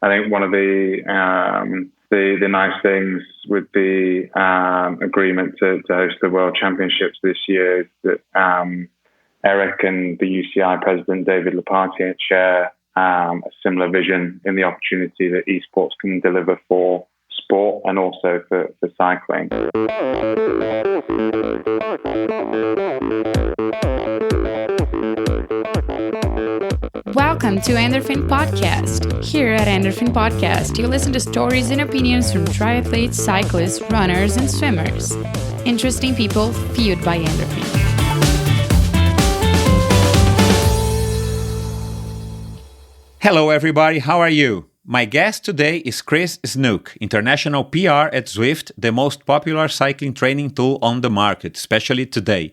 I think one of the nice things with the agreement to host the World Championships this year is that Eric and the UCI president, David Lepartier, share a similar vision in the opportunity that esports can deliver for sport and also for cycling. Welcome to Endorfina Podcast. Here at Endorfina Podcast, you listen to stories and opinions from triathletes, cyclists, runners, and swimmers. Interesting people fueled by Endorfina. Hello everybody, how are you? My guest today is Chris Snook, international PR at Zwift, the most popular cycling training tool on the market, especially today.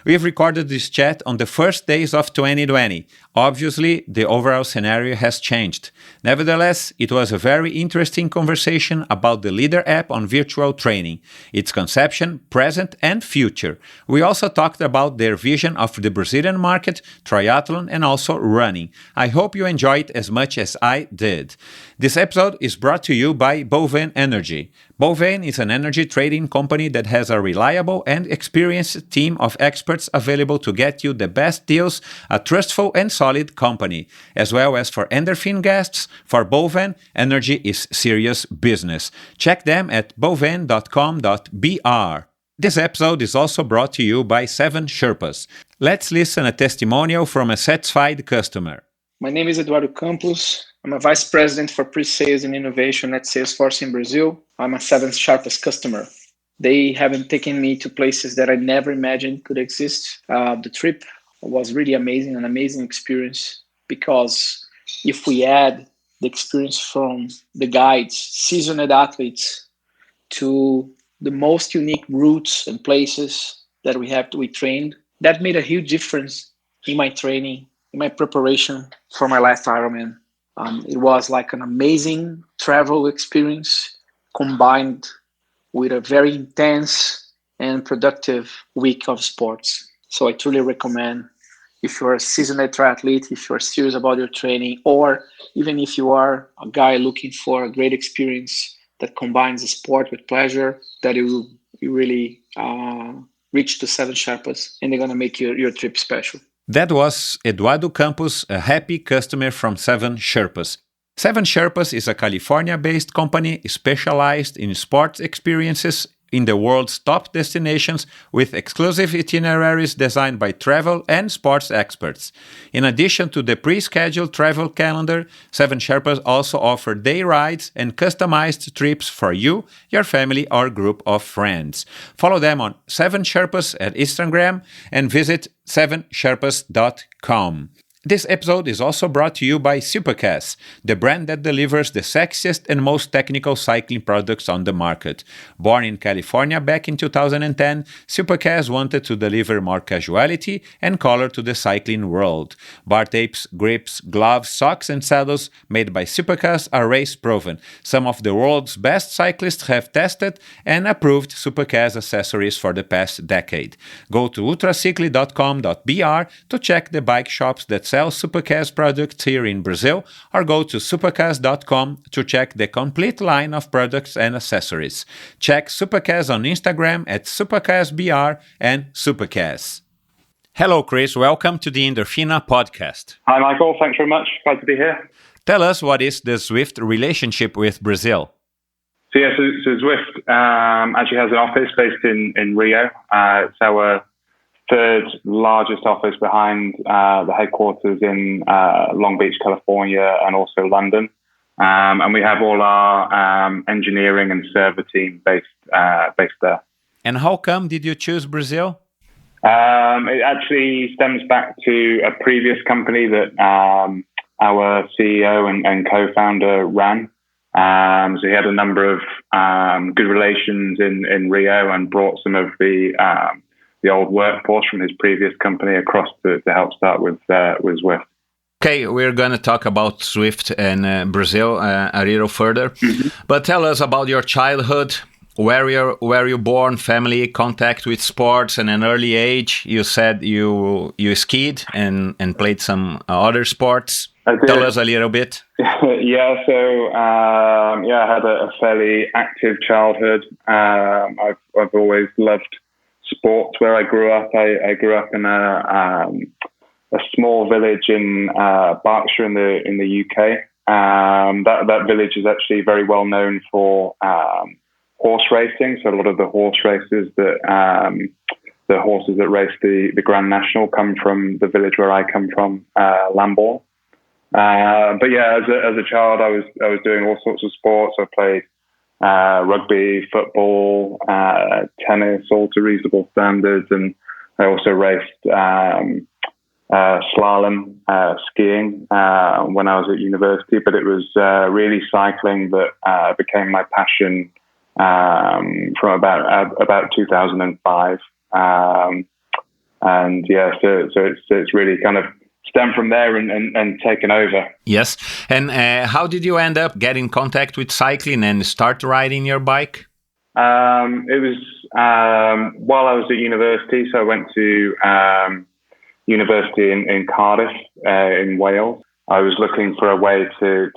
We've recorded this chat on the first days of 2020. Obviously, the overall scenario has changed. Nevertheless, it was a very interesting conversation about the Leader app on virtual training, its conception, present and future. We also talked about their vision of the Brazilian market, triathlon and also running. I hope you enjoyed as much as I did. This episode is brought to you by BOVEN ENERGIA. BOVEN is an energy trading company that has a reliable and experienced team of experts available to get you the best deals, a trustful and solid company. As well as for Endorfina guests, for BOVEN, energy is serious business. Check them at boven.com.br. This episode is also brought to you by 7 Sherpas. Let's listen a testimonial from a satisfied customer. My name is Eduardo Campos. I'm a Vice President for Pre-Sales and Innovation at Salesforce in Brazil. I'm a 7 Sherpas customer. They haven't taken me to places that I never imagined could exist. The trip was really amazing, an amazing experience, because if we add the experience from the guides, seasoned athletes, to the most unique routes and places that we trained, that made a huge difference in my training, in my preparation for my last Ironman. It was like an amazing travel experience combined with a very intense and productive week of sports. So I truly recommend, if you're a seasoned triathlete, if you're serious about your training, or even if you are a guy looking for a great experience that combines the sport with pleasure, that you really reach to 7 Sherpas, and they're going to make your trip special. That was Eduardo Campos, a happy customer from 7 Sherpas. 7 Sherpas is a California-based company specialized in sports experiences in the world's top destinations with exclusive itineraries designed by travel and sports experts. In addition to the pre-scheduled travel calendar, 7 Sherpas also offer day rides and customized trips for you, your family, or group of friends. Follow them on 7 Sherpas at Instagram and visit 7sherpas.com. This episode is also brought to you by Supercas, the brand that delivers the sexiest and most technical cycling products on the market. Born in California back in 2010, Supercas wanted to deliver more casuality and color to the cycling world. Bar tapes, grips, gloves, socks and saddles made by Supercas are race-proven. Some of the world's best cyclists have tested and approved Supercas accessories for the past decade. Go to ultracycli.com.br to check the bike shops that sell Supercas products here in Brazil, or go to supercas.com to check the complete line of products and accessories. Check Supercas on Instagram at supercasbr and Supercas. Hello, Chris. Welcome to the Endorfina podcast. Hi, Michael. Thanks very much. Glad to be here. Tell us, what is the Zwift relationship with Brazil? So Zwift actually has an office based in Rio. It's our third largest office behind the headquarters in Long Beach, California, and also London. And we have all our engineering and server team based there. And how come did you choose Brazil? It actually stems back to a previous company that our CEO and co-founder ran. So he had a number of good relations in Rio and brought some of the old workforce from his previous company across to help start with Zwift. Okay, we're going to talk about Zwift and Brazil a little further. Mm-hmm. But tell us about your childhood. were you born, family, contact with sports, and an early age? You said you skied and played some other sports. Tell us a little bit. Yeah, so I had a fairly active childhood. I've always loved sports where I grew up. I grew up in a small village in Berkshire in the UK. That village is actually very well known for horse racing. So a lot of the horse races the horses that race the Grand National come from the village where I come from, Lambourn. But yeah, as a child, I was doing all sorts of sports. I played rugby, football, tennis, all to reasonable standards, and I also raced slalom, skiing when I was at university. But it was really cycling that became my passion from about 2005. And yeah, so it's really kind of stemmed from there and taken over. Yes. And how did you end up getting in contact with cycling and start riding your bike? It was while I was at university. So I went to university in Cardiff, in Wales. I was looking for a way to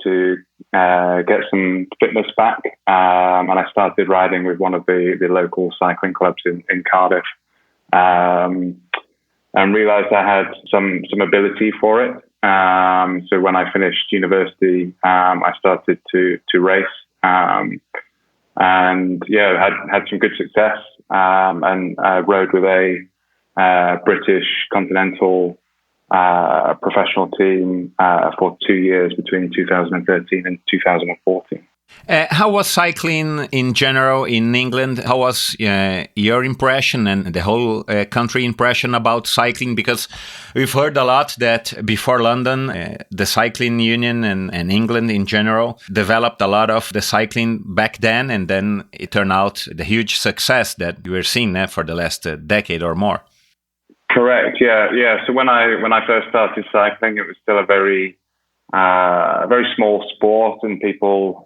get some fitness back, and I started riding with one of the local cycling clubs in Cardiff. And realised I had some ability for it. So when I finished university, I started to race, and yeah, had some good success. And I rode with a British continental professional team for 2 years between 2013 and 2014. How was cycling in general in England? How was your impression and the whole country impression about cycling? Because we've heard a lot that before London, the cycling union and England in general developed a lot of the cycling back then, and then it turned out the huge success that we're seeing for the last decade or more. Correct. Yeah. So when I first started cycling, it was still a very small sport, and people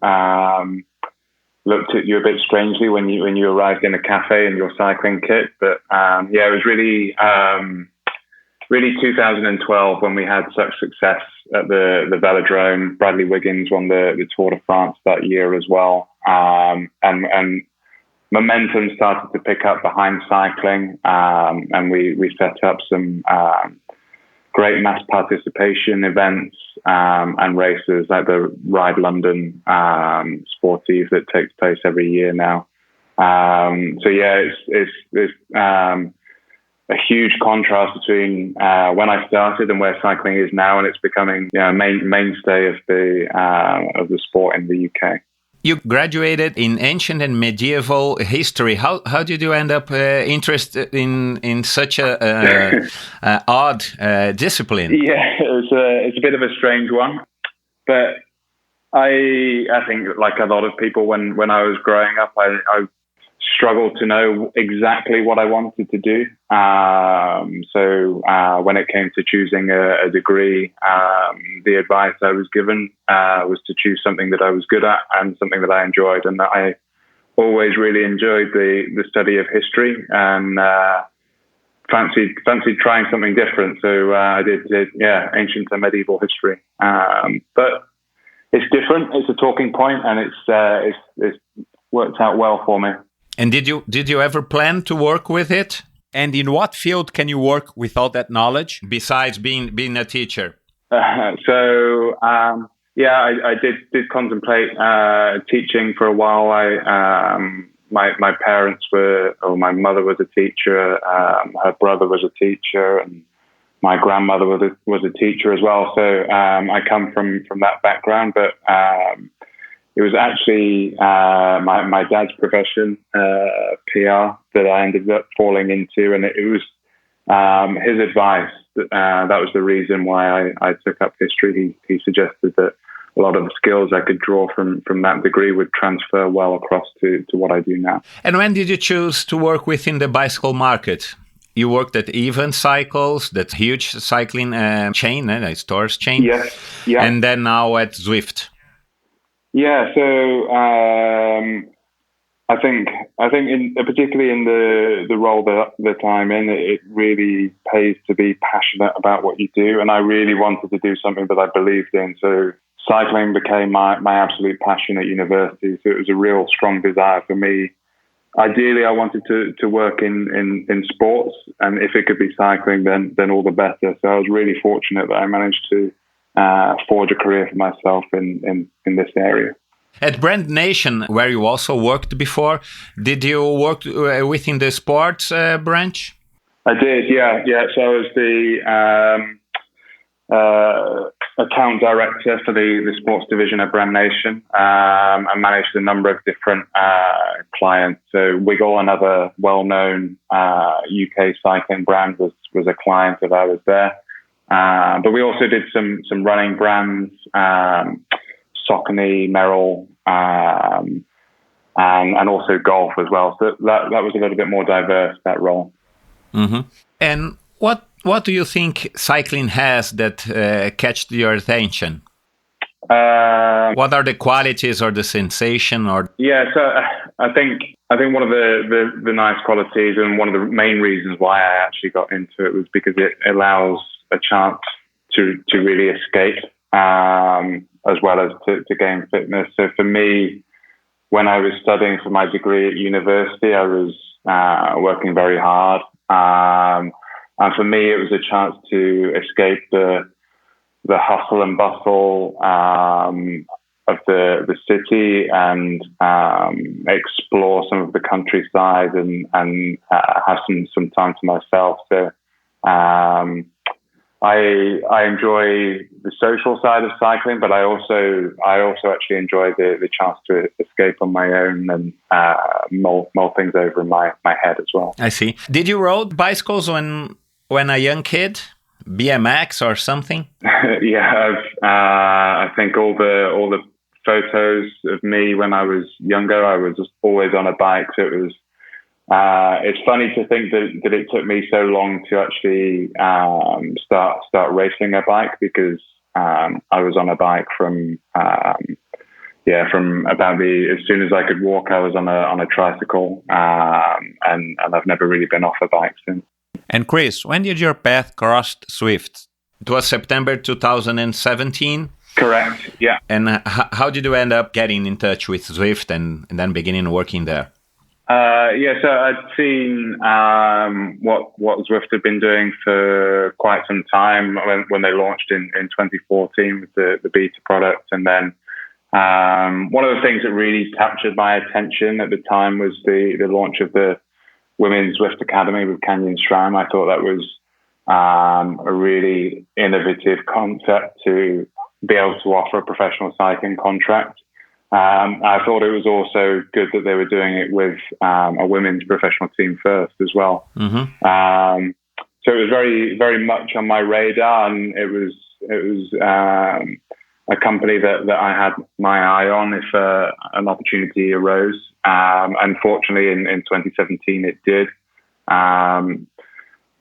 looked at you a bit strangely when you arrived in a cafe in your cycling kit. But it was really 2012 when we had such success at the velodrome. Bradley Wiggins won the Tour de France that year as well, and momentum started to pick up behind cycling, and we set up some great mass participation events and races like the Ride London Sportive that takes place every year now. So yeah, it's a huge contrast between when I started and where cycling is now, and it's becoming a mainstay of the sport in the UK. You graduated in ancient and medieval history. How did you end up interested in such a odd discipline? Yeah, it's a bit of a strange one, but I think like a lot of people when I was growing up, I struggled to know exactly what I wanted to do. So when it came to choosing a degree, the advice I was given was to choose something that I was good at and something that I enjoyed. And I always really enjoyed the study of history and fancied trying something different. So I did ancient and medieval history. But it's different. It's a talking point, and it's worked out well for me. And did you ever plan to work with it? And in what field can you work with all that knowledge besides being a teacher? I did contemplate teaching for a while. My parents my mother was a teacher, her brother was a teacher, and my grandmother was a teacher as well. So I come from that background, but it was actually my dad's profession, PR, that I ended up falling into, and it was his advice. That was the reason why I took up history. He suggested that a lot of the skills I could draw from that degree would transfer well across to what I do now. And when did you choose to work within the bicycle market? You worked at Even Cycles, that huge cycling chain, stores chain. Yes. Yeah. And then now at Zwift. Yeah, so I think particularly in the role that I'm in, it really pays to be passionate about what you do, and I really wanted to do something that I believed in. So cycling became my absolute passion at university. So it was a real strong desire for me. Ideally, I wanted to work in sports, and if it could be cycling, then all the better. So I was really fortunate that I managed to forge a career for myself in this area. At Brand Nation, where you also worked before, did you work within the sports branch? I did, yeah. So I was the account director for the sports division at Brand Nation. I managed a number of different clients. So Wiggle, another well-known UK cycling brand, was a client that I was there. But we also did some running brands. Saucony, Merrill, and also golf as well. So that was a little bit more diverse, that role. Mm-hmm. And what do you think cycling has that catched your attention? What are the qualities or the sensation? So I think one of the nice qualities and one of the main reasons why I actually got into it was because it allows a chance to really escape. As well as to gain fitness. So for me, when I was studying for my degree at university, I was working very hard. And for me, it was a chance to escape the hustle and bustle of the city and explore some of the countryside and have some time to myself. So I enjoy the social side of cycling, but I also actually enjoy the chance to escape on my own and mull things over in my head as well. I see. Did you ride bicycles when a young kid? BMX or something? Yeah, I think all the photos of me when I was younger, I was just always on a bike. So it was. It's funny to think that it took me so long to actually start racing a bike, because I was on a bike from about as soon as I could walk, I was on a tricycle, and I've never really been off a bike since. And Chris, when did your path cross Zwift? It was September 2017. Correct. Yeah. And how did you end up getting in touch with Zwift and then beginning working there? So I'd seen what Zwift had been doing for quite some time when they launched in 2014 with the beta product. And then one of the things that really captured my attention at the time was the launch of the Women's Zwift Academy with Canyon SRAM. I thought that was a really innovative concept to be able to offer a professional cycling contract. I thought it was also good that they were doing it with a women's professional team first as well. Mm-hmm. So it was very, very much on my radar, and it was a company that I had my eye on if an opportunity arose. Unfortunately, in 2017, it did.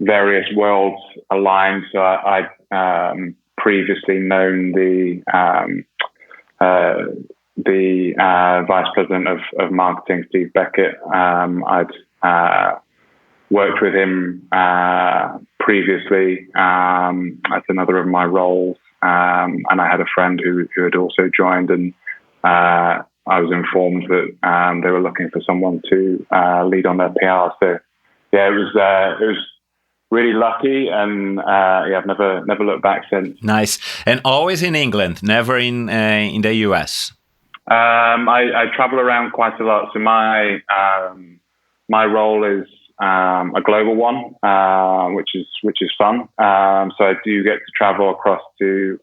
Various worlds aligned, so I'd previously known the vice president of marketing, Steve Beckett. I'd worked with him previously at another of my roles, and I had a friend who had also joined, and I was informed that they were looking for someone to lead on their PR. So yeah, it was really lucky, and I've never looked back since. Nice. And always in England, never in the US. I travel around quite a lot, so my role is a global one, which is fun. So I do get to travel across to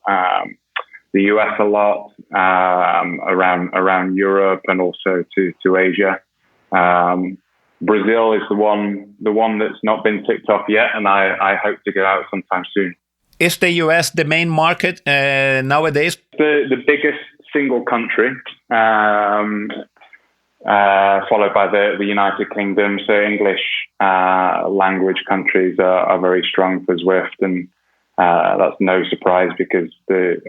the US a lot, around Europe, and also to Asia. Brazil is the one that's not been ticked off yet, and I hope to go out sometime soon. Is the US the main market nowadays? The biggest single country, followed by the United Kingdom. So English language countries are very strong for Zwift, and that's no surprise because the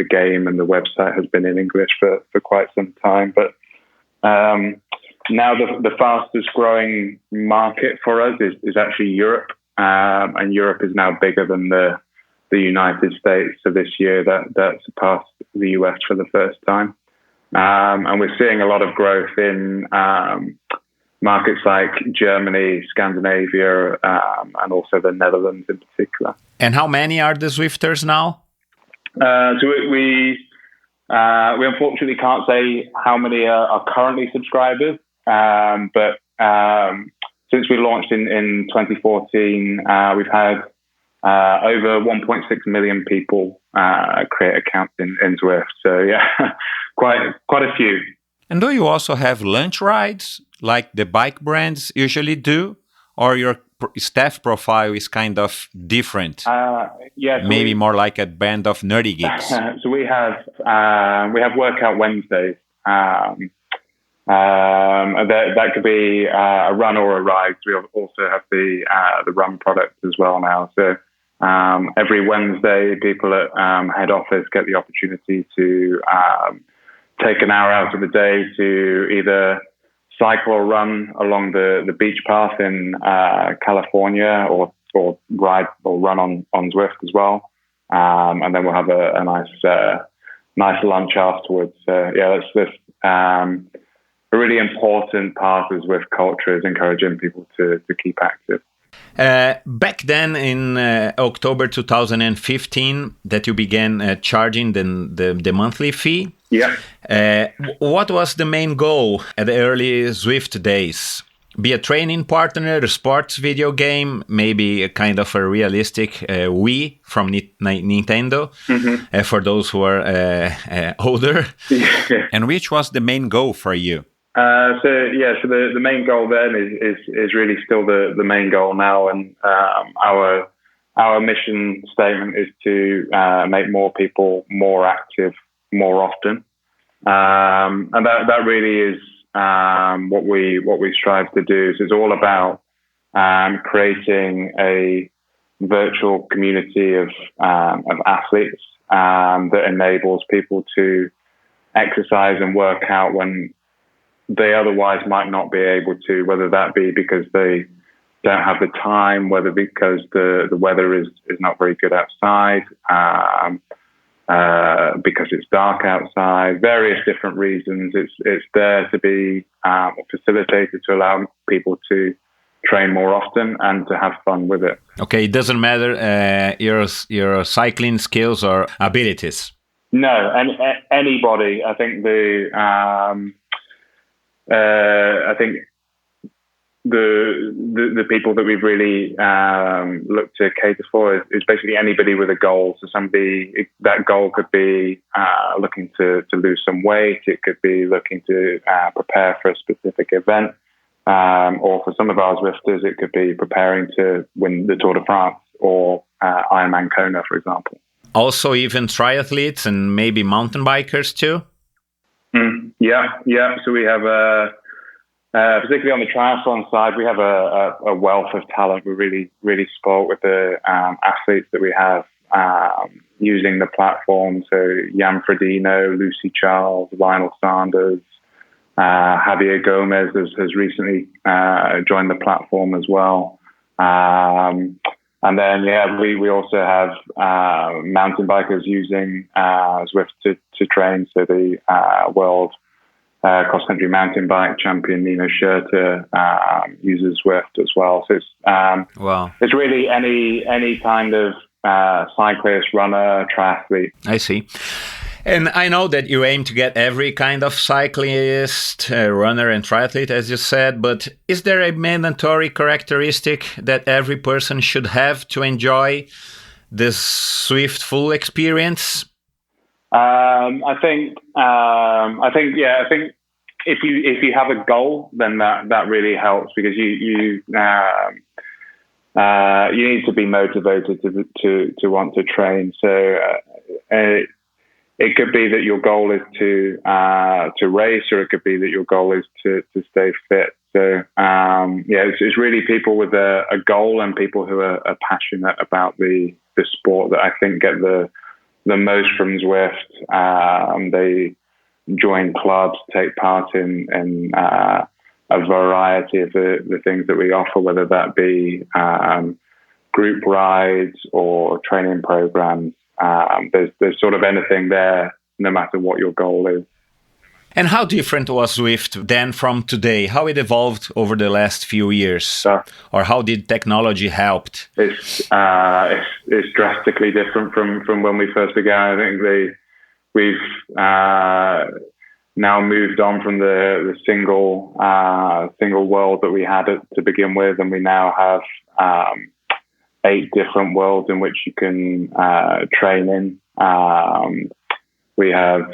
game and the website has been in English for quite some time. But now the fastest growing market for us is actually Europe, and Europe is now bigger than the United States. So this year that surpassed the US for the first time, and we're seeing a lot of growth in markets like Germany, Scandinavia, and also the Netherlands in particular. And how many are the Zwifters now? So we unfortunately can't say how many are currently subscribers, but since we launched in 2014, we've had over 1.6 million people create accounts in Zwift. So yeah, quite a few. And do you also have lunch rides like the bike brands usually do, or your staff profile is kind of different? Yeah, so maybe more like a band of nerdy geeks. So we have workout Wednesdays. That could be a run or a ride. We also have the run product as well now. So every Wednesday, people at head office get the opportunity to take an hour out of the day to either cycle or run along the beach path in California, or ride or run on Zwift as well. And then we'll have a nice lunch afterwards. Yeah, that's a really important part of Zwift culture, is encouraging people to keep active. Back then in October 2015 that you began charging the monthly fee. Yeah. What was the main goal at the early Zwift days? Be a training partner, a sports video game, maybe a kind of a realistic Wii from Nintendo, for those who are older. Yeah. And which was the main goal for you? So the main goal then is really still the main goal now, and our mission statement is to make more people more active more often, and that really is what we strive to do. So it's all about creating a virtual community of athletes that enables people to exercise and work out when they otherwise might not be able to, whether that be because they don't have the time, whether because the weather is not very good outside, because it's dark outside, various different reasons. It's there to be facilitated to allow people to train more often and to have fun with it. Okay, it doesn't matter your cycling skills or abilities. No, and anybody. I think the people that we've really looked to cater for is basically anybody with a goal. So that goal could be looking to lose some weight. It could be looking to prepare for a specific event. Or for some of our Zwifters, it could be preparing to win the Tour de France or Ironman Kona, for example. Also even triathletes and maybe mountain bikers too? Yeah. So we have particularly on the triathlon side, we have a wealth of talent. We're really spoiled with the athletes that we have using the platform. So Jan Frodeno, Lucy Charles, Lionel Sanders, Javier Gomez has recently joined the platform as well. And then, we also have mountain bikers using Zwift to train. So the world cross-country mountain bike champion Nino Schurter uses Zwift as well. So it's really any kind of cyclist, runner, triathlete. I see. And I know that you aim to get every kind of cyclist, runner and triathlete, as you said, but is there a mandatory characteristic that every person should have to enjoy this Zwift full experience? I think if you have a goal, then that really helps, because you need to be motivated to want to train. So it could be that your goal is to race, or it could be that your goal is to stay fit. So it's really people with a goal and people who are passionate about the sport that I think get the most from Zwift. They join clubs, take part in a variety of the things that we offer, whether that be group rides or training programs. There's sort of anything there, no matter what your goal is. And how different was Zwift then from today? How it evolved over the last few years? Or how did technology help? It's drastically different from when we first began. I think we've now moved on from the single world that we had to begin with, and we now have 8 different worlds in which you can train in. We have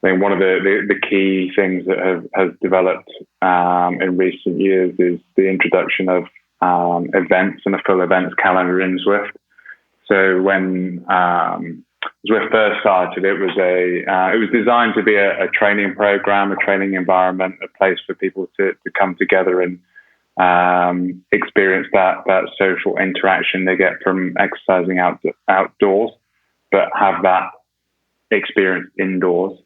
one of the key things that has developed in recent years is the introduction of events and a full events calendar in Zwift. So when Zwift first started, it was designed to be a training program, a training environment, a place for people to come together and experience that social interaction they get from exercising outdoors, but have that experience indoors.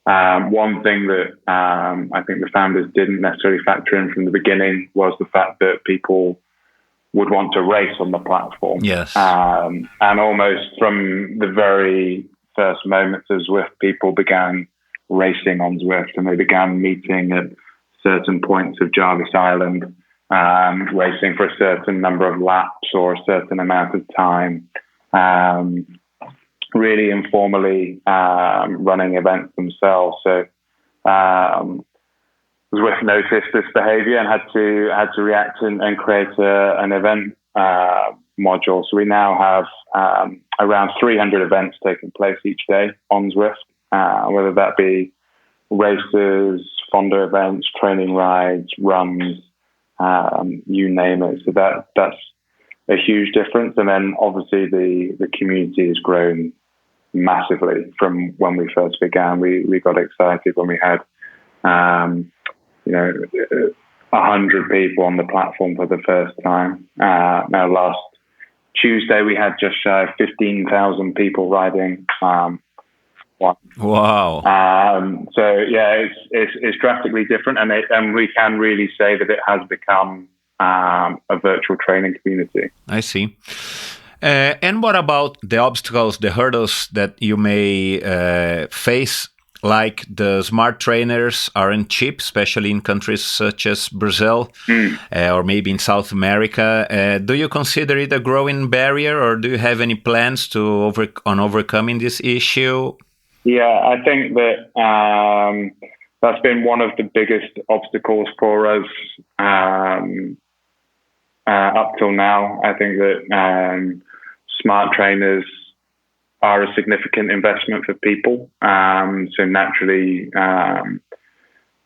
One thing that I think the founders didn't necessarily factor in from the beginning was the fact that people would want to race on the platform. Yes. And almost from the very first moments of Zwift, people began racing on Zwift, and they began meeting at certain points of Jarvis Island, racing for a certain number of laps or a certain amount of time. Really informally running events themselves. So Zwift noticed this behaviour and had to react and create an event module. So we now have around 300 events taking place each day on Zwift, whether that be races, Fonda events, training rides, runs, you name it. So that's a huge difference. And then obviously the community has grown massively from when we first began. We got excited when we had 100 people on the platform for the first time. Now last Tuesday we had just shy of 15,000 people riding. Wow. So yeah, it's drastically different, and we can really say that it has become a virtual training community. I see. And what about the obstacles, the hurdles that you may face? Like the smart trainers aren't cheap, especially in countries such as Brazil or maybe in South America. Do you consider it a growing barrier, or do you have any plans to overcoming this issue? Yeah, I think that that's been one of the biggest obstacles for us up till now. I think that smart trainers are a significant investment for people. So naturally,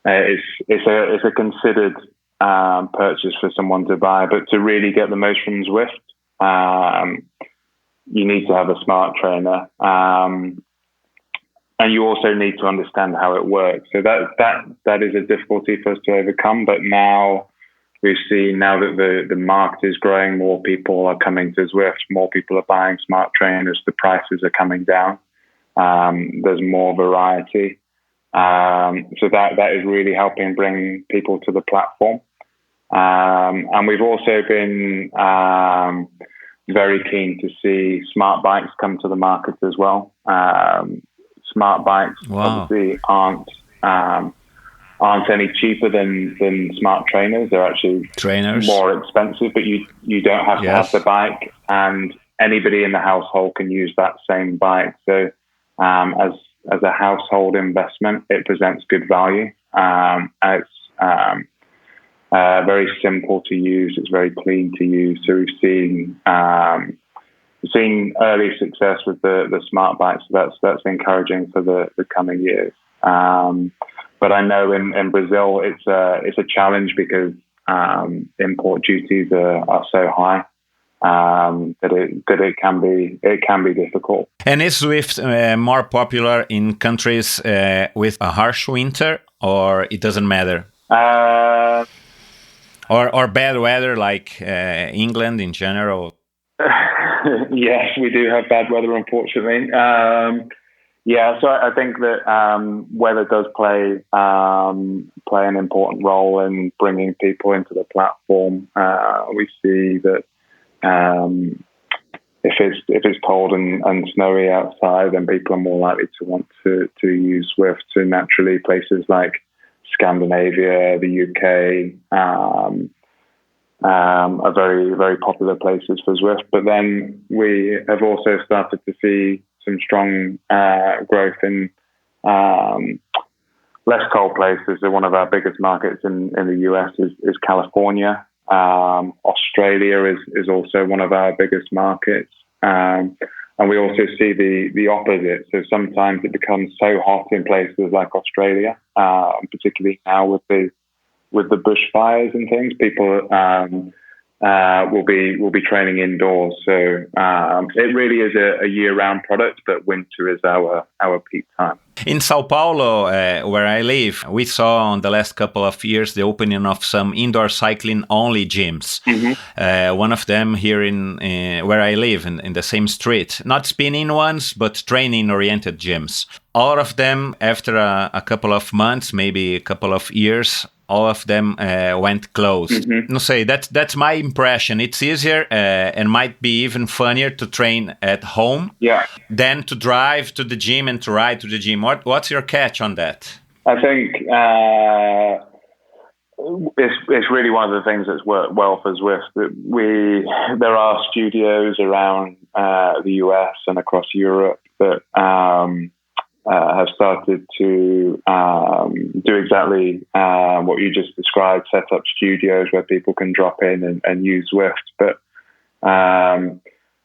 it's a considered purchase for someone to buy. But to really get the most from Zwift, you need to have a smart trainer. And you also need to understand how it works. So that is a difficulty for us to overcome. But now we've seen that the market is growing, more people are coming to Zwift, more people are buying smart trainers, the prices are coming down. There's more variety. So that is really helping bring people to the platform. And we've also been very keen to see smart bikes come to the market as well. Smart bikes obviously aren't any cheaper than smart trainers. They're actually more expensive, but you don't have to have the bike, and anybody in the household can use that same bike. So as a household investment, it presents good value. It's very simple to use. It's very clean to use. So we've seen early success with the smart bikes. So that's encouraging for the coming years. But I know in Brazil it's a challenge because import duties are so high that it can be difficult. And is Zwift more popular in countries with a harsh winter, or it doesn't matter? Or bad weather like England in general? Yes, we do have bad weather, unfortunately. Yeah, so I think that weather does play an important role in bringing people into the platform. We see that if it's cold and snowy outside, then people are more likely to want to use Zwift. So naturally, places like Scandinavia, the UK, are very, very popular places for Zwift. But then we have also started to see some strong growth in less cold places. So one of our biggest markets in the US is California. Australia is also one of our biggest markets. And we also see the opposite. So sometimes it becomes so hot in places like Australia, particularly now with the bushfires and things. People will be training indoors. So it really is a year-round product, but winter is our peak time. In Sao Paulo, where I live, we saw in the last couple of years the opening of some indoor cycling-only gyms. Mm-hmm. One of them here in where I live, in the same street. Not spinning ones, but training-oriented gyms. All of them, after a couple of months, maybe a couple of years, all of them went closed. Mm-hmm. No, say that's my impression. It's easier and might be even funnier to train at home than to drive to the gym and to ride to the gym. What's your catch on that? I think it's really one of the things that's worked well for Zwift. There are studios around the US and across Europe that have started to do exactly what you just described, set up studios where people can drop in and use Zwift. But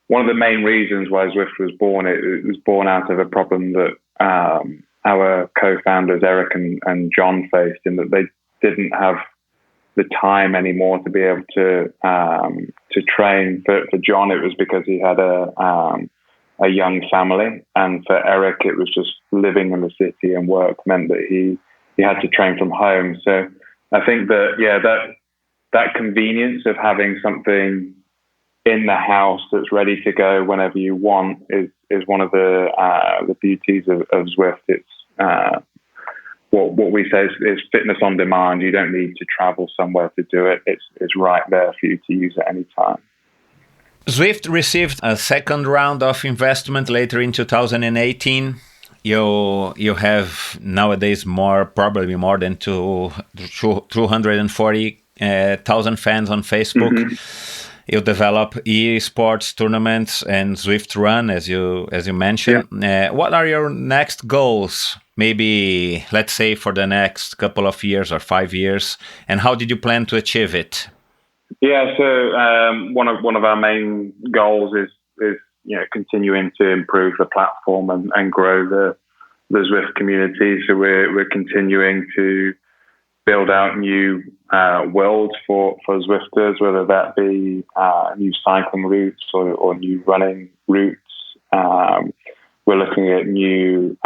one of the main reasons why Zwift was born, it was born out of a problem that our co-founders, Eric and John, faced, in that they didn't have the time anymore to be able to train. For John, it was because he had a young family, and for Eric, it was just living in the city and work meant that he had to train from home. So I think that convenience of having something in the house that's ready to go whenever you want is one of the beauties of Zwift. It's what we say is fitness on demand. You don't need to travel somewhere to do it. It's right there for you to use at any time. Zwift received a second round of investment later in 2018. You have nowadays probably more than 240,000 fans on Facebook. Mm-hmm. You develop esports tournaments and Zwift Run, as you mentioned. Yeah. What are your next goals? Maybe, let's say, for the next couple of years or 5 years, and how did you plan to achieve it? Yeah, so one of our main goals is continuing to improve the platform and grow the Zwift community. So we're continuing to build out new worlds for Zwifters, whether that be new cycling routes or new running routes. We're looking at new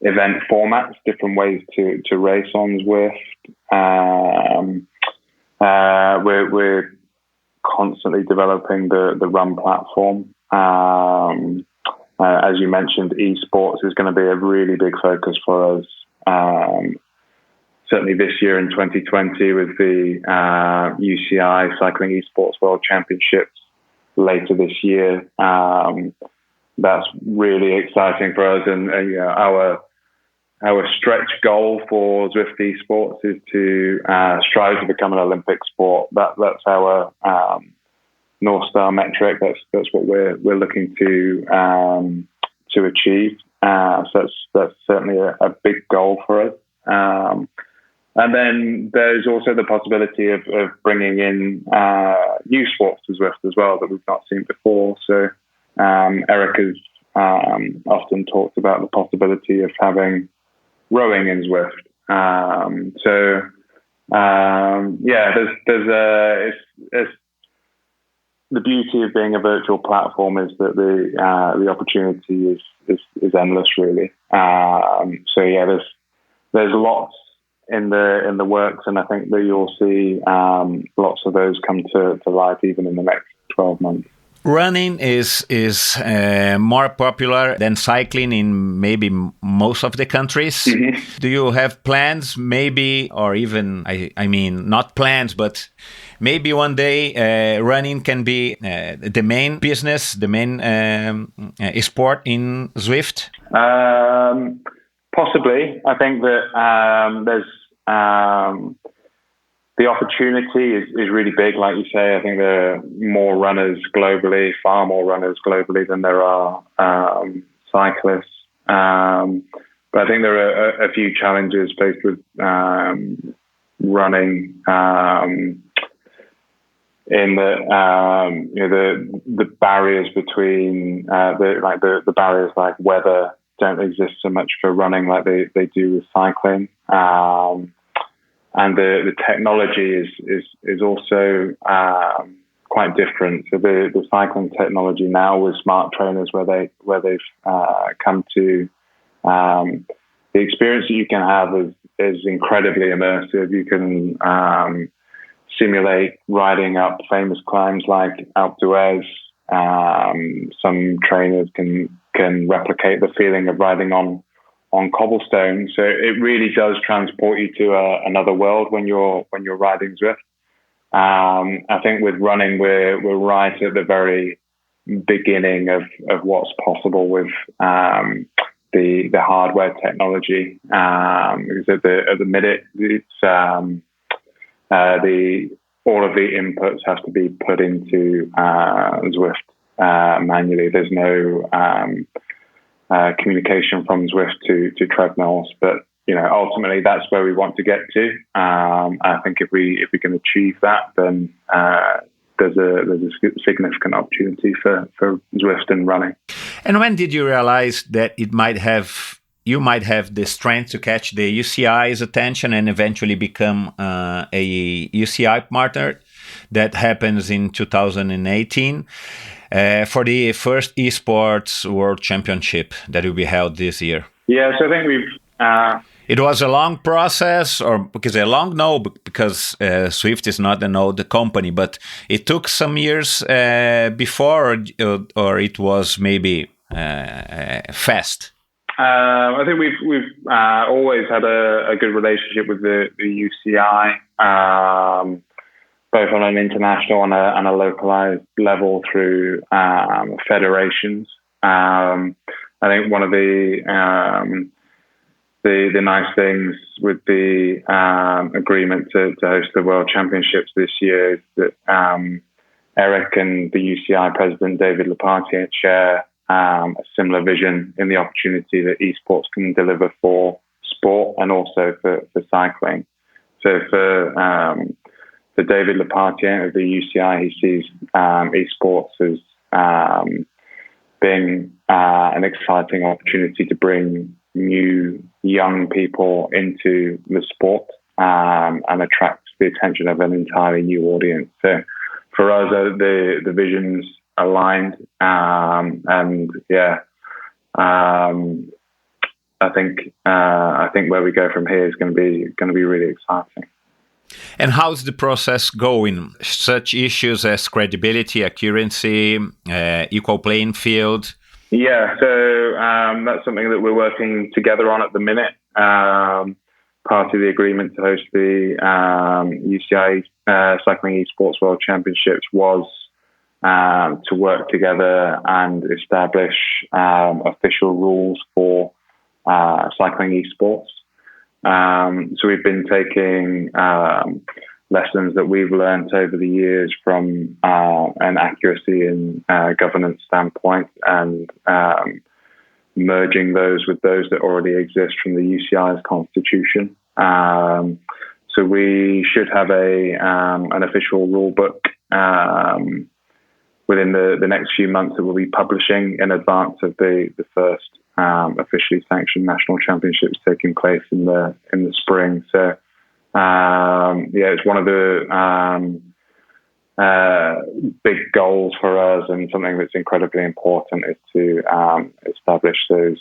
event formats, different ways to race on Zwift. We're constantly developing the Run platform. As you mentioned, esports is going to be a really big focus for us. Certainly this year in 2020 with the UCI Cycling Esports World Championships later this year. That's really exciting for us, and our stretch goal for Zwift Esports is to strive to become an Olympic sport. That's our North Star metric. That's what we're looking to achieve. So that's certainly a big goal for us. And then there's also the possibility of bringing in new sports to Zwift as well that we've not seen before. So Eric has often talked about the possibility of having rowing in Zwift. It's the beauty of being a virtual platform is that the opportunity is endless, really. There's lots in the works, and I think that you'll see lots of those come to light even in the next 12 months. running is more popular than cycling in maybe most of the countries. Mm-hmm. Do you have plans, maybe, or even, I mean, not plans, but maybe one day running can be the main business, the main sport in Zwift? Possibly. I think that there's the opportunity is really big, like you say. I think there are more runners globally, far more runners globally than there are cyclists. But I think there are a few challenges faced with running. In the barriers between the barriers like weather don't exist so much for running like they do with cycling. And the technology is also quite different. So the cycling technology now with smart trainers, where they've come to the experience that you can have is incredibly immersive. You can simulate riding up famous climbs like Alpe d'Huez. Some trainers can replicate the feeling of riding on cobblestone, so it really does transport you to another world when you're riding Zwift. I think with running, we're right at the very beginning of what's possible with the hardware technology. Because at the minute, it's all of the inputs have to be put into Zwift manually. There's no communication from Zwift to treadmills, but ultimately that's where we want to get to. I think if we can achieve that, then there's a significant opportunity for Zwift and running. And when did you realize that you might have the strength to catch the UCI's attention and eventually become a UCI partner? That happens in 2018. For the first esports world championship that will be held this year. Yeah, so I think we've... It was a long process, because Zwift is not an old company, but it took some years before, or it was maybe fast. I think we've always had a good relationship with the UCI. Both on an international and a localized level through federations. I think one of the nice things with the agreement to host the World Championships this year is that Eric and the UCI president David Lepartier share a similar vision in the opportunity that esports can deliver for sport and also for cycling. So for David Lepartier of the UCI, he sees esports as being an exciting opportunity to bring new young people into the sport and attract the attention of an entirely new audience. So for us, the visions aligned, and yeah, I think where we go from here is going to be really exciting. And how's the process going? Such issues as credibility, accuracy, equal playing field? Yeah, so that's something that we're working together on at the minute. Part of the agreement to host the UCI Cycling Esports World Championships was to work together and establish official rules for cycling esports. So we've been taking lessons that we've learned over the years from an accuracy and governance standpoint, and merging those with those that already exist from the UCI's constitution. So we should have an official rule book within the next few months that we'll be publishing in advance of the first officially sanctioned national championships taking place in the spring. So it's one of the big goals for us, and something that's incredibly important is to establish those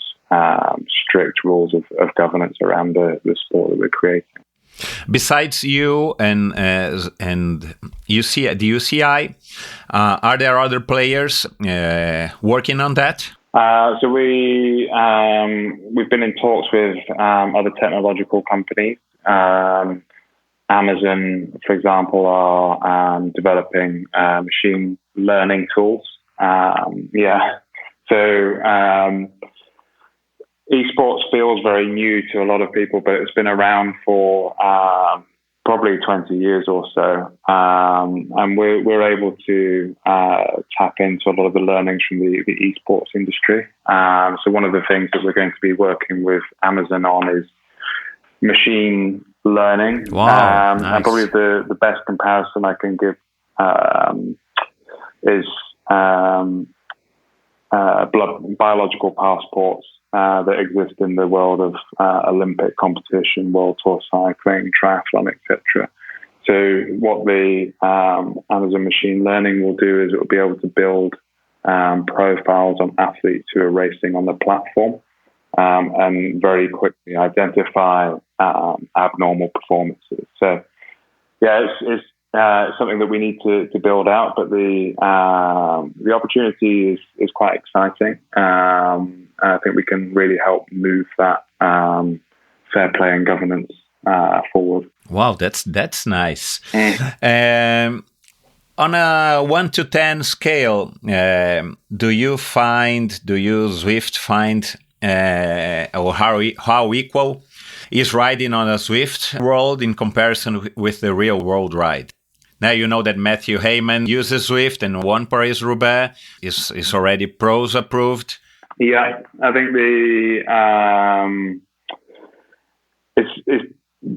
strict rules of governance around the sport that we're creating. Besides you and UCI, the UCI, are there other players working on that? So we've been in talks with other technological companies. Amazon, for example, are developing machine learning tools. So esports feels very new to a lot of people, but it's been around for probably 20 years or so. And we're able to tap into a lot of the learnings from the esports industry. So one of the things that we're going to be working with Amazon on is machine learning. Wow, nice. And probably the best comparison I can give is biological passports that exist in the world of Olympic competition, world tour cycling, triathlon, etc. So what the Amazon machine learning will do is it will be able to build profiles on athletes who are racing on the platform and very quickly identify abnormal performances. So yeah, it's something that we need to build out, but the opportunity is quite exciting. I think we can really help move that fair play and governance forward. Wow, that's nice. On a 1 to 10 scale, do you Zwift find or how equal is riding on a Zwift world in comparison with the real world ride? Now you know that Matthew Hayman uses Zwift and won Paris-Roubaix, is already pros approved. Yeah, I think it's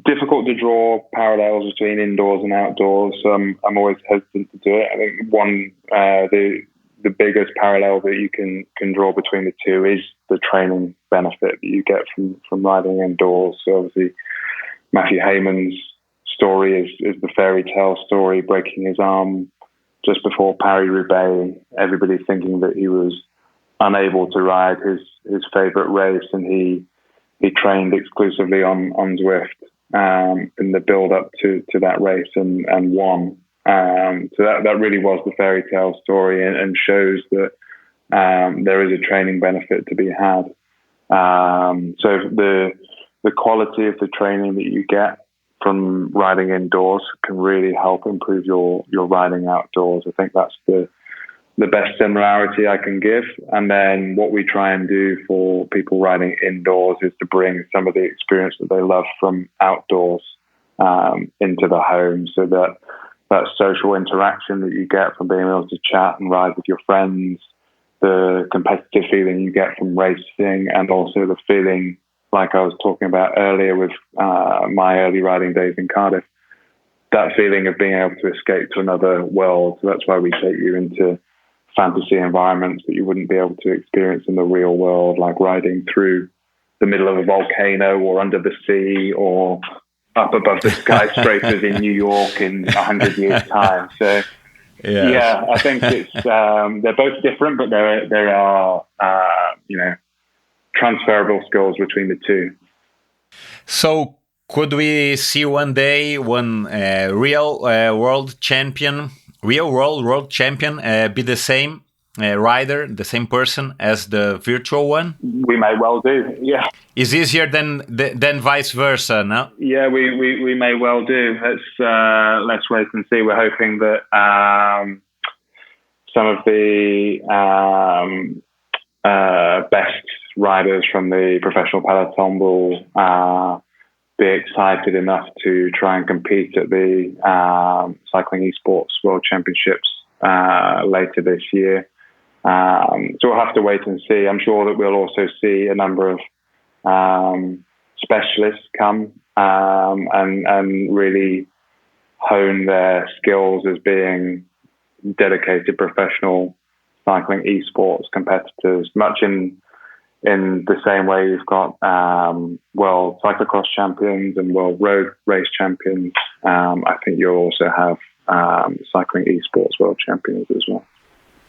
difficult to draw parallels between indoors and outdoors. So I'm always hesitant to do it. I think the biggest parallel that you can draw between the two is the training benefit that you get from riding indoors. So obviously Matthew Hayman's story is the fairy tale story, breaking his arm just before Paris-Roubaix, everybody thinking that he was unable to ride his favorite race, and he trained exclusively on Zwift in the build up to that race and won. So that really was the fairy tale story and shows that there is a training benefit to be had. So the quality of the training that you get from riding indoors can really help improve your riding outdoors. I think that's the best similarity I can give. And then what we try and do for people riding indoors is to bring some of the experience that they love from outdoors into the home, so that social interaction that you get from being able to chat and ride with your friends, the competitive feeling you get from racing, and also the feeling, like I was talking about earlier with my early riding days in Cardiff, that feeling of being able to escape to another world. So that's why we take you into fantasy environments that you wouldn't be able to experience in the real world, like riding through the middle of a volcano or under the sea or up above the skyscrapers in New York in 100 years' time. So, yeah, I think it's they're both different, but there are transferable skills between the two. So, could we see one day one real world champion be the same rider, the same person as the virtual one? We may well do, yeah. Is easier than vice versa, no? Yeah, we may well do. Let's wait and see. We're hoping that some of the best riders from the professional peloton will be excited enough to try and compete at the Cycling Esports World Championships later this year. So we'll have to wait and see. I'm sure that we'll also see a number of specialists come and really hone their skills as being dedicated professional cycling esports competitors, much in the same way you've got world cyclocross champions and world road race champions. I think you'll also have cycling esports world champions as well.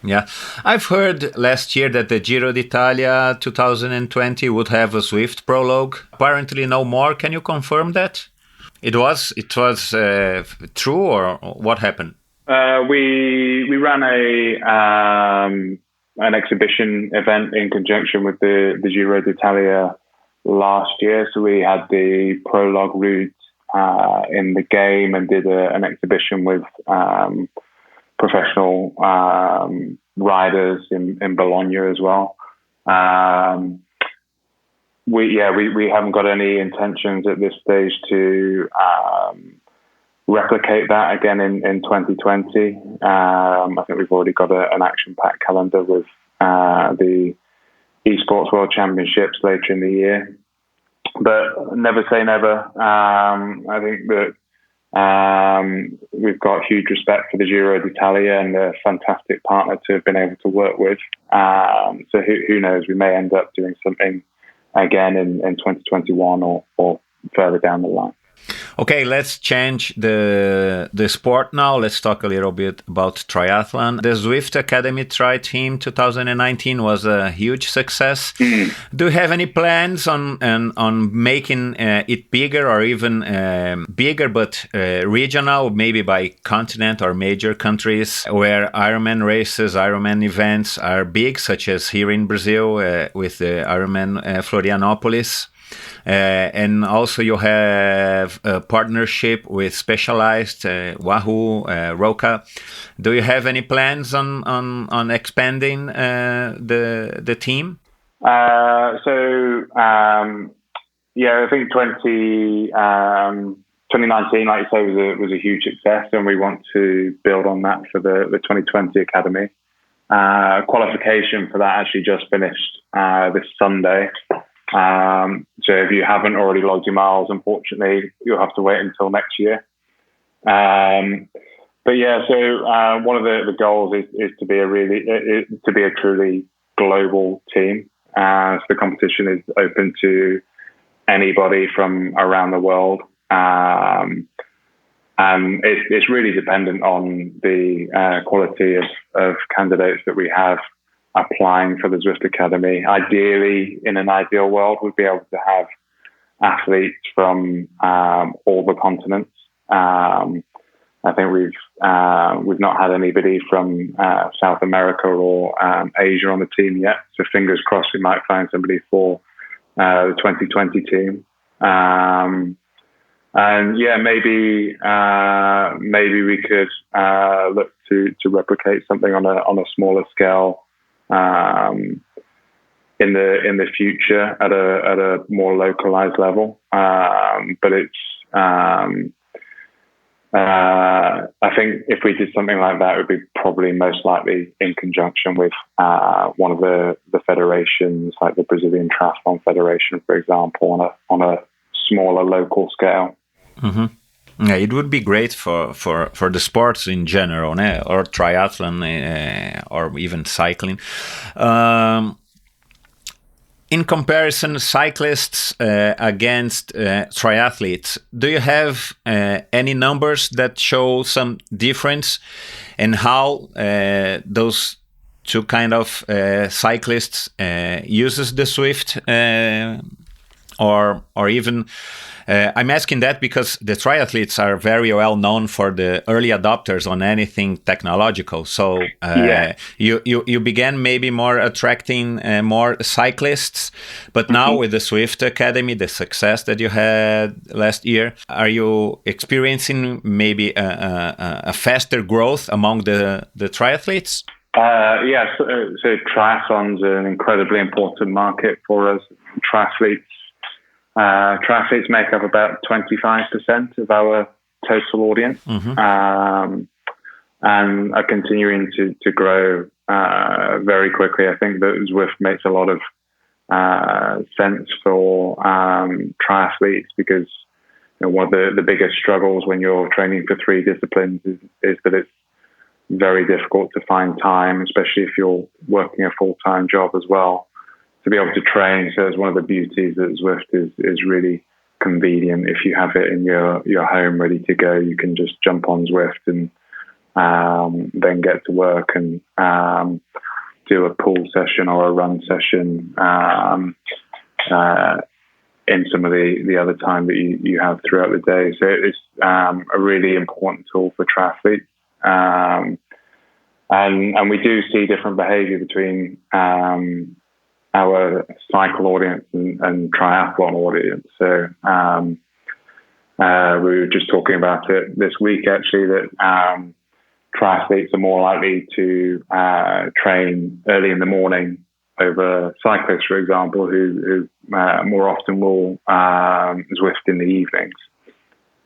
Yeah, I've heard last year that the Giro d'Italia 2020 would have a Zwift prologue. Apparently no more. Can you confirm that? It was true, or what happened? We ran an exhibition event in conjunction with the Giro d'Italia last year. So we had the prologue route in the game and did an exhibition with professional riders in Bologna as well. We haven't got any intentions at this stage to replicate that again in 2020. I think we've already got an action-packed calendar with the Esports World Championships later in the year. But never say never. I think that we've got huge respect for the Giro d'Italia and a fantastic partner to have been able to work with. So who knows, we may end up doing something again in 2021 or further down the line. Okay, let's change the sport now. Let's talk a little bit about triathlon. The Zwift Academy Tri Team 2019 was a huge success. Do you have any plans on making it bigger, or even bigger but regional, maybe by continent or major countries where Ironman races, Ironman events are big, such as here in Brazil with the Ironman Florianopolis? And also you have a partnership with Specialized, Wahoo, Roca. Do you have any plans on expanding the team? I think 2019, like you say, was a huge success, and we want to build on that for the 2020 Academy. Qualification for that actually just finished this Sunday. So if you haven't already logged your miles, unfortunately, you'll have to wait until next year. One of the goals is to be a truly global team. So the competition is open to anybody from around the world, and it's really dependent on the quality of candidates that we have applying for the Zwift Academy. Ideally, in an ideal world, we'd be able to have athletes from all the continents. I think we've not had anybody from South America or Asia on the team yet. So fingers crossed, we might find somebody for the 2020 team. Maybe we could look to replicate something on a smaller scale in the future at a more localized level. But it's I think if we did something like that, it would be probably most likely in conjunction with one of the federations, like the Brazilian Triathlon Federation, for example, on a smaller local scale. Mm-hmm. Yeah, it would be great for the sports in general, or triathlon, or even cycling. In comparison, cyclists against triathletes, do you have any numbers that show some difference in how those two kind of cyclists uses the Zwift, or even? I'm asking that because the triathletes are very well known for the early adopters on anything technological. So you began maybe more attracting more cyclists, but now with the Zwift Academy, the success that you had last year, are you experiencing maybe a faster growth among the triathletes? Yes. So triathlon's an incredibly important market for us. Triathletes make up about 25% of our total audience, and are continuing to grow very quickly. I think that Zwift makes a lot of sense for triathletes because one of the biggest struggles when you're training for three disciplines is that it's very difficult to find time, especially if you're working a full-time job as well, to be able to train. So it's one of the beauties that Zwift is really convenient. If you have it in your home ready to go, you can just jump on Zwift and then get to work and do a pull session or a run session in some of the other time that you have throughout the day. So it's a really important tool for triathletes. And we do see different behavior between our cycle audience and triathlon audience. So we were just talking about it this week, actually, that triathletes are more likely to train early in the morning over cyclists, for example, who more often will Zwift in the evenings.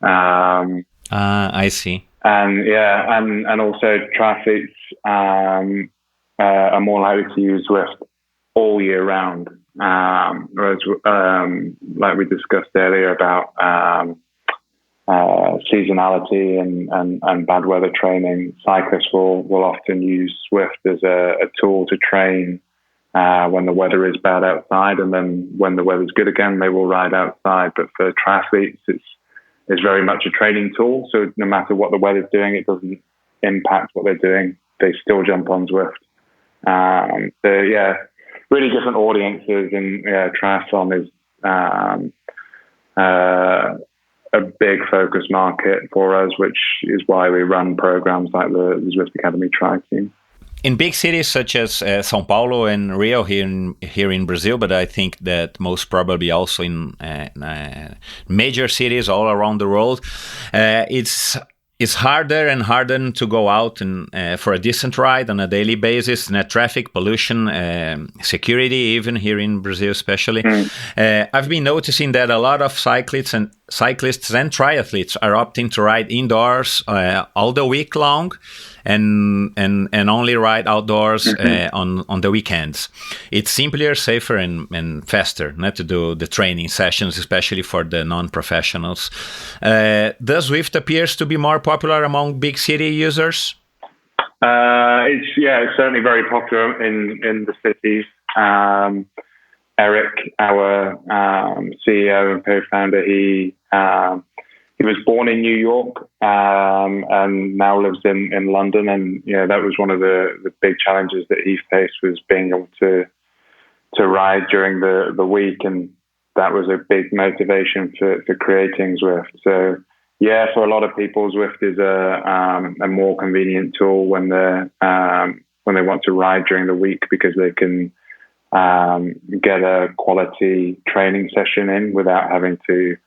I see. And also triathletes are more likely to use Zwift all year round. Whereas, like we discussed earlier about seasonality and bad weather training, cyclists will often use Zwift as a tool to train when the weather is bad outside, and then when the weather's good again, they will ride outside. But for triathletes, it's very much a training tool. So no matter what the weather's doing, it doesn't impact what they're doing. They still jump on Zwift. So yeah, really different audiences, and triathlon is a big focus market for us, which is why we run programs like the Zwift Academy Tri Team. In big cities such as São Paulo and Rio here in Brazil, but I think that most probably also in major cities all around the world, it's harder and harder to go out and for a decent ride on a daily basis. Net traffic, pollution, security, even here in Brazil especially. I've been noticing that a lot of cyclists and triathletes are opting to ride indoors all the week long, and only ride outdoors on the weekends. It's simpler, safer, and faster not to do the training sessions, especially for the non-professionals. Does Zwift appears to be more popular among big city users? It's certainly very popular in the cities. Eric, our CEO and co-founder, he was born in New York and now lives in London. And that was one of the big challenges that he faced, was being able to ride during the week, and that was a big motivation for creating Zwift. So for a lot of people, Zwift is a more convenient tool when they want to ride during the week, because they can get a quality training session in without having to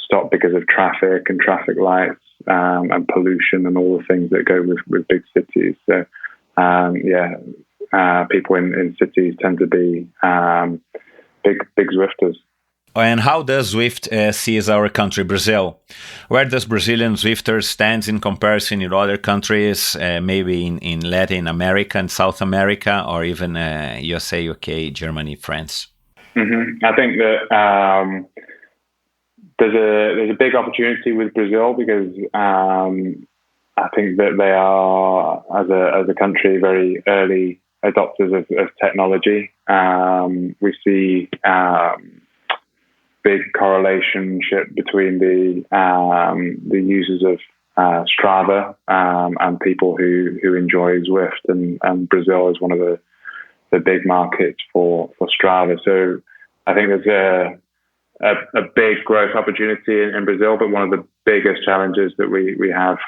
stop because of traffic and traffic lights and pollution and all the things that go with big cities. So people in cities tend to be big Zwifters. And how does Zwift sees our country, Brazil? Where does Brazilian Zwifters stand in comparison with other countries, maybe in Latin America and South America, or even USA, UK, Germany, France? I think that there's a big opportunity with Brazil, because I think that they are, as a country, very early adopters of technology. We see big correlation between the users of Strava and people who enjoy Zwift, and Brazil is one of the big markets for Strava. So I think there's a big growth opportunity in Brazil, but one of the biggest challenges that we have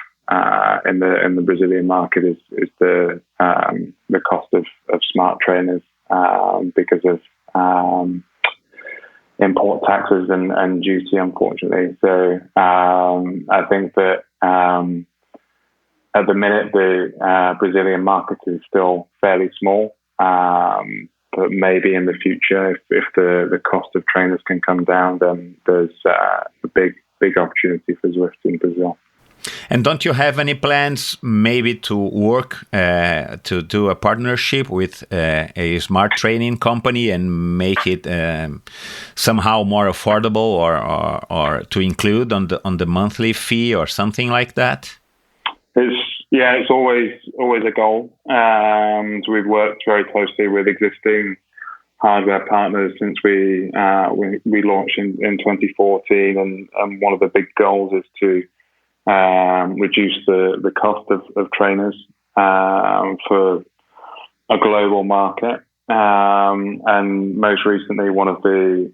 in the Brazilian market is the cost of smart trainers because of import taxes and duty, unfortunately. So I think that at the minute the Brazilian market is still fairly small, but maybe in the future, if the cost of trainers can come down, then there's a big opportunity for Zwift in Brazil. And don't you have any plans maybe to work to do a partnership with a smart training company and make it somehow more affordable, or to include on the monthly fee or something like that? It's always a goal. So we've worked very closely with existing hardware partners since we launched in 2014, and one of the big goals is to reduce the cost of trainers for a global market. And most recently, one of the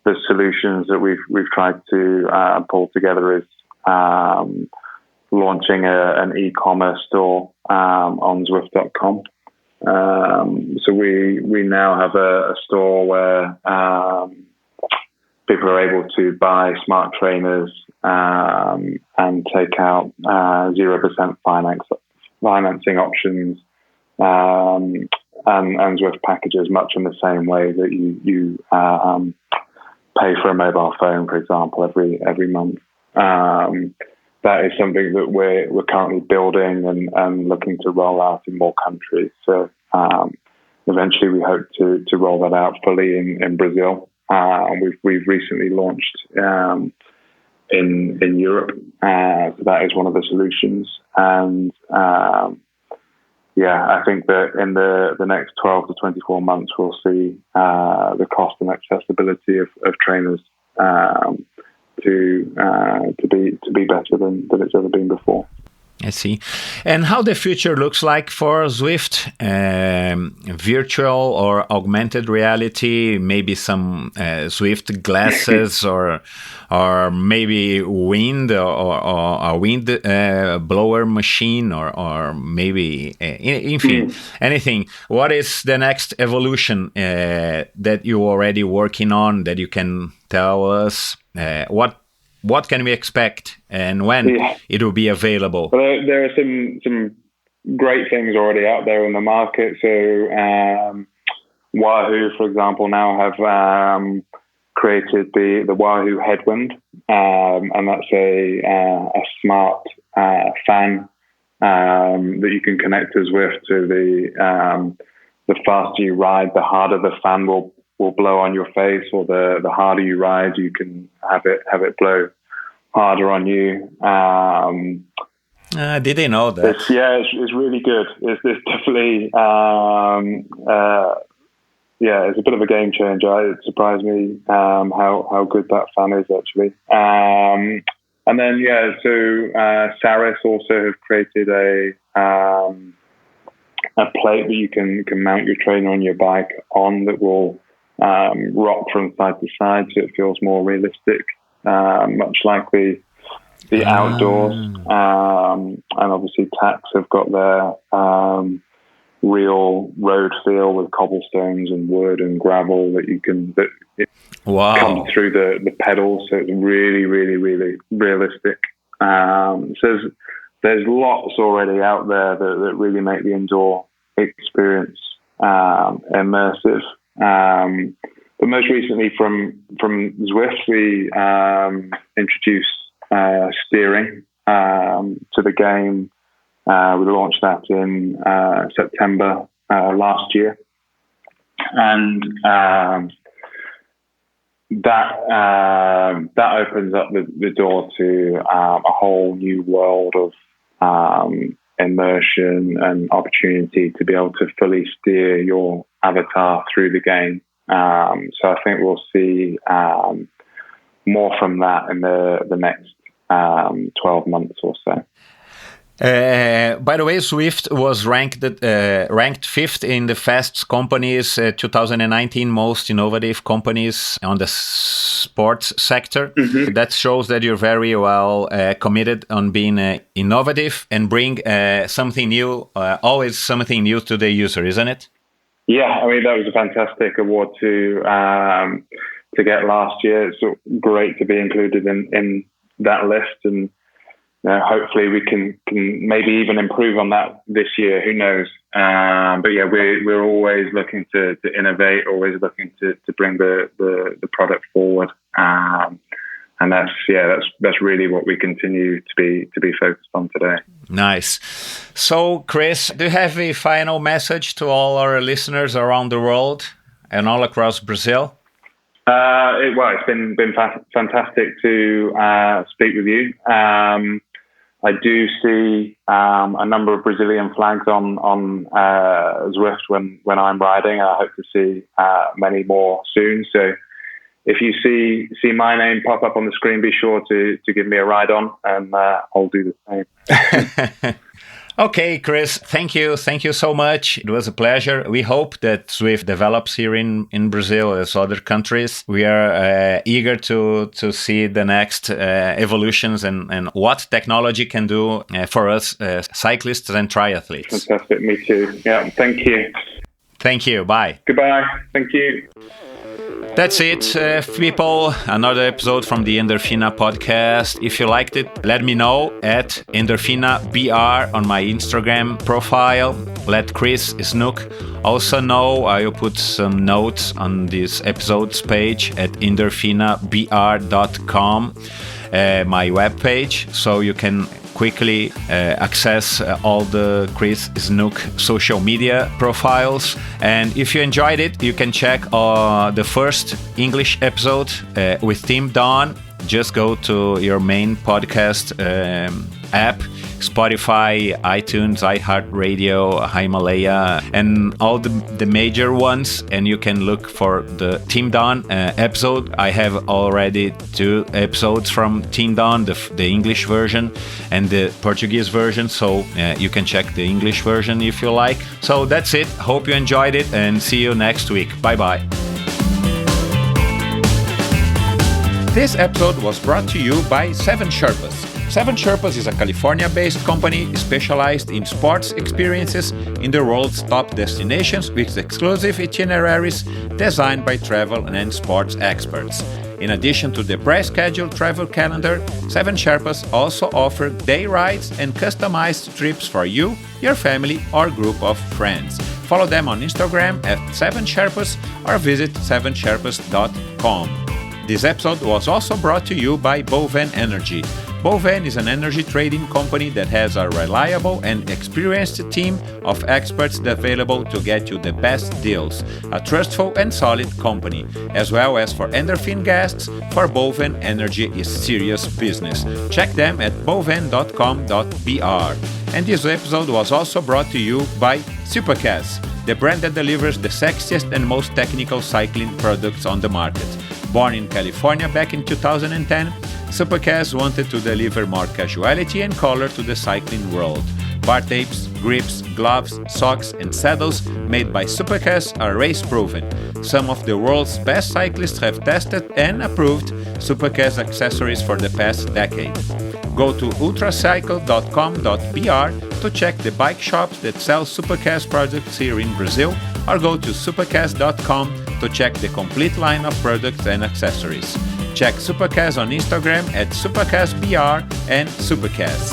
the solutions that we've tried to pull together is launching an e-commerce store on Zwift.com. So we now have a store where people are able to buy smart trainers and take out 0% financing options and Zwift packages, much in the same way that you pay for a mobile phone, for example, every month. That is something that we're currently building and looking to roll out in more countries. So eventually we hope to roll that out fully in Brazil. We've recently launched in Europe. So that is one of the solutions. And I think that in the next 12 to 24 months, we'll see the cost and accessibility of trainers to be better than it's ever been before. I see. And how the future looks like for Zwift? Virtual or augmented reality, maybe some Zwift glasses or maybe wind or a wind blower machine or maybe anything. What is the next evolution that you're already working on that you can tell us? What can we expect and when it will be available? Well, there are some great things already out there in the market. So Wahoo, for example, now have created the Wahoo Headwind, and that's a smart fan that you can connect to Zwift. So the faster you ride, the harder the fan will blow on your face, or the harder you ride, you can have it blow harder on you. Did they know that? It's really good. It's definitely it's a bit of a game changer. It surprised me how good that fan is actually. And then Saris also have created a plate that you can mount your trainer on your bike on that will rock from side to side, so it feels more realistic, much like the outdoors. And obviously Tax have got their real road feel with cobblestones and wood and gravel that comes through the pedals, so it's really, really, really realistic. So there's lots already out there that really make the indoor experience immersive. But most recently from Zwift, we introduced steering to the game. We launched that in September last year, and that opens up the door to a whole new world of immersion and opportunity to be able to fully steer your avatar through the game. So I think we'll see more from that in the next 12 months or so. By the way, Zwift was ranked 5th in the Fast Company's 2019 most innovative companies on the sports sector. Mm-hmm. That shows that you're very well committed on being innovative and bring something new, always something new to the user, isn't it? Yeah, I mean, that was a fantastic award to get last year. It's great to be included in that list, and hopefully we can maybe even improve on that this year. Who knows? But yeah, we're always looking to innovate, always looking to bring the product forward, and that's really what we continue to be focused on today. Nice. So, Chris, do you have a final message to all our listeners around the world and all across Brazil? It's been fantastic to speak with you. I do see a number of Brazilian flags on Zwift when I'm riding. I hope to see many more soon. So if you see my name pop up on the screen, be sure to give me a ride on, and I'll do the same. Okay, Chris, thank you. Thank you so much. It was a pleasure. We hope that Zwift develops here in Brazil as other countries. We are eager to see the next evolutions and what technology can do for us cyclists and triathletes. Fantastic. Me too. Yeah. Thank you. Thank you. Bye. Goodbye. Thank you. That's it, people. Another episode from the Endörfina podcast. If you liked it, let me know at Endörfina BR on my Instagram profile. Let Chris Snook also know. I'll put some notes on this episode's page at endorfinabr.com, my webpage, so you can quickly access all the Chris Snook social media profiles. And if you enjoyed it, you can check the first English episode with Tim Don. Just go to your main podcast app, Spotify, iTunes, iHeartRadio, Himalaya, and all the major ones, and you can look for the Tim Don episode. I have already 2 episodes from Tim Don, the English version and the Portuguese version, so you can check the English version if you like. So that's it. Hope you enjoyed it, and see you next week. Bye-bye. This episode was brought to you by 7 Sherpas. 7 Sherpas is a California-based company specialized in sports experiences in the world's top destinations with exclusive itineraries designed by travel and sports experts. In addition to the pre-scheduled travel calendar, 7 Sherpas also offer day rides and customized trips for you, your family, or group of friends. Follow them on Instagram at 7 Sherpas or visit 7sherpas.com. This episode was also brought to you by BOVEN ENERGIA. BOVEN is an energy trading company that has a reliable and experienced team of experts available to get you the best deals. A trustful and solid company, as well as for Endorphin guests, for BOVEN ENERGIA is serious business. Check them at boven.com.br. And this episode was also brought to you by Supercas, the brand that delivers the sexiest and most technical cycling products on the market. Born in California back in 2010, Supercas wanted to deliver more casuality and color to the cycling world. Bar tapes, grips, gloves, socks, and saddles made by Supercas are race-proven. Some of the world's best cyclists have tested and approved Supercas accessories for the past decade. Go to ultracycle.com.br to check the bike shops that sell Supercas products here in Brazil, or go to supercas.com to check the complete line of products and accessories. Check Supercas on Instagram at supercasbr and Supercas.